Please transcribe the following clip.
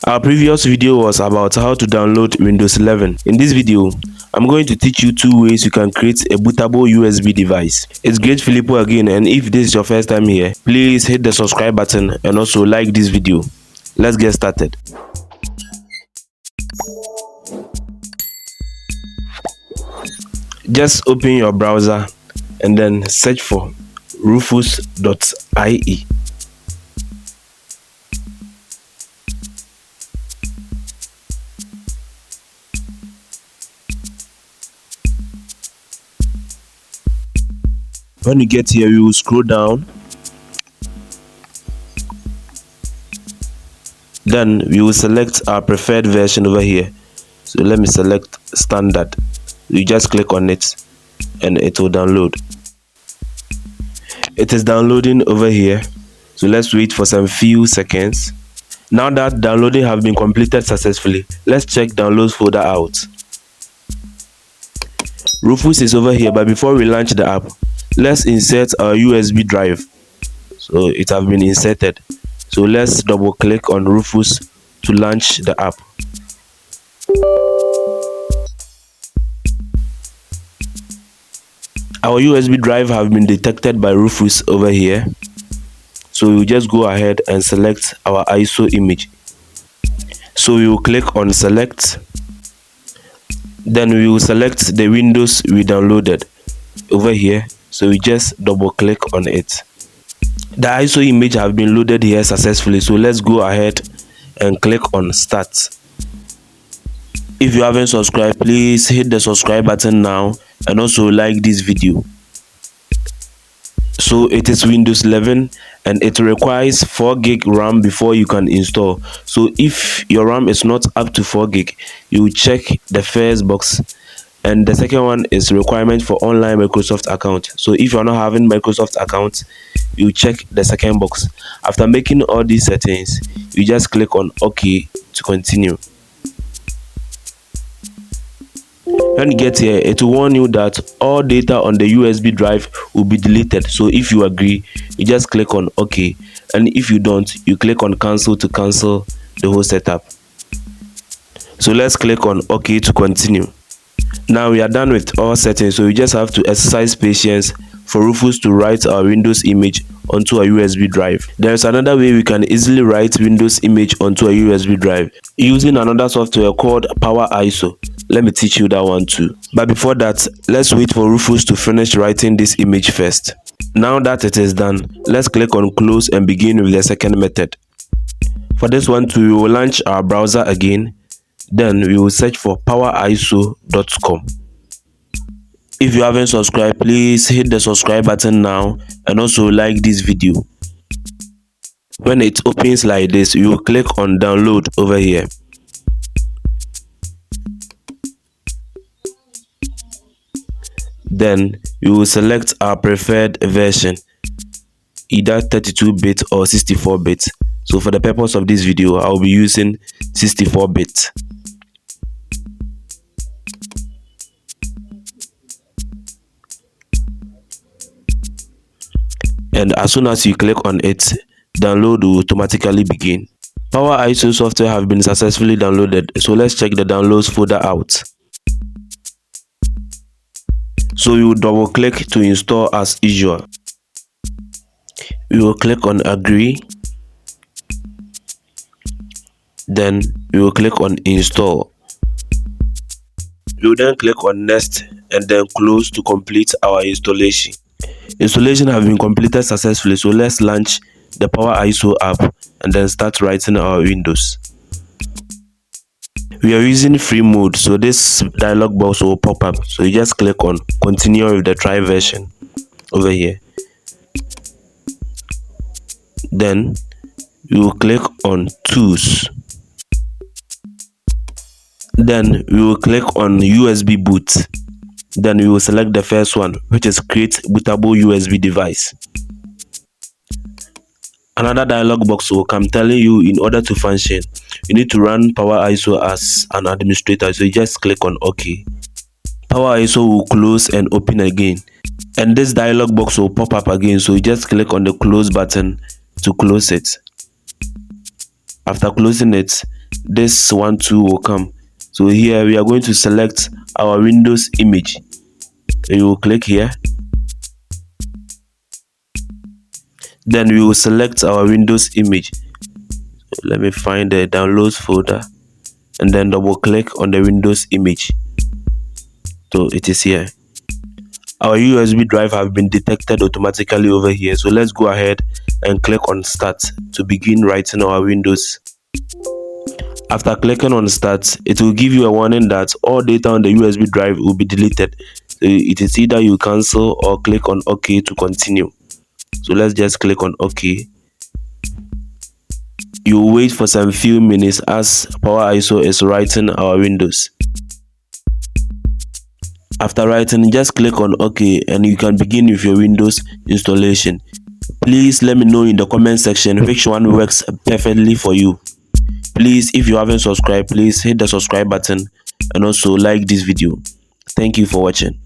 Our previous video was about how to download Windows 11. In this video, I'm going to teach you 2 ways you can create a bootable USB device. It's great Filippo again, and if this is your first time here, please hit the subscribe button and also like this video. Let's get started. Just open your browser and then search for rufus.ie. When you get here, you will scroll down. Then we will select our preferred version over here. So let me select standard. You just click on it and it will download. It is downloading over here. So let's wait for some few seconds. Now that downloading have been completed successfully, let's check downloads folder out. Rufus is over here, but before we launch the app, let's insert our USB drive. So it have been inserted. So let's double click on Rufus to launch the app. Our USB drive have been detected by Rufus over here. So we will just go ahead and select our ISO image. So we will click on select. Then we will select the Windows we downloaded over here. So we just double click on it. The ISO image have been loaded here successfully. So let's go ahead and click on start. If you haven't subscribed, please hit the subscribe button now and also like this video. So it is Windows 11 and it requires 4 gig RAM before you can install. So if your RAM is not up to 4 gig, you check the first box. And the second one is requirement for online Microsoft account. So if you're not having Microsoft account, you check the second box. After making all these settings, you just click on OK to continue. When you get here, it will warn you that all data on the USB drive will be deleted. So if you agree, you just click on OK. And if you don't, you click on cancel to cancel the whole setup. So let's click on OK to continue. Now we are done with all settings, so we just have to exercise patience for Rufus to write our Windows image onto a USB drive. There is another way we can easily write Windows image onto a USB drive using another software called PowerISO. Let me teach you that one too. But before that, let's wait for Rufus to finish writing this image first. Now that it is done, let's click on close and begin with the second method. For this one too, we will launch our browser again. Then we will search for PowerISO.com. If you haven't subscribed, please hit the subscribe button now and also like this video. When it opens like this, you will click on download over here. Then you will select our preferred version, either 32-bit or 64-bit. So for the purpose of this video, I will be using 64-bit. And as soon as you click on it, download will automatically begin. PowerISO software have been successfully downloaded, so let's check the downloads folder out. So we will double click to install as usual. We will click on agree. Then we will click on install. We will then click on next and then close to complete our installation. Installation have been completed successfully, so let's launch the PowerISO app and then start writing our Windows. We are using free mode, so this dialog box will pop up. So you just click on continue with the try version over here. Then you will click on tools. Then we will click on USB boot. Then we will select the first one, which is create bootable USB device. Another dialog box will come telling you in order to function, you need to run PowerISO as an administrator. So you just click on OK. PowerISO will close and open again. And this dialog box will pop up again. So you just click on the close button to close it. After closing it, this one too will come. So here we are going to select our Windows image. You will click here, then we will select our Windows image. So let me find the downloads folder and then double click on the Windows image. So it is here. Our USB drive have been detected automatically over here, so let's go ahead and click on start to begin writing our Windows. After clicking on start, it will give you a warning that all data on the USB drive will be deleted. So it is either you cancel or click on OK to continue. So let's just click on OK. You will wait for some few minutes as PowerISO is writing our Windows. After writing, just click on OK and you can begin with your Windows installation. Please let me know in the comment section which one works perfectly for you. Please, if you haven't subscribed, please hit the subscribe button and also like this video. Thank you for watching.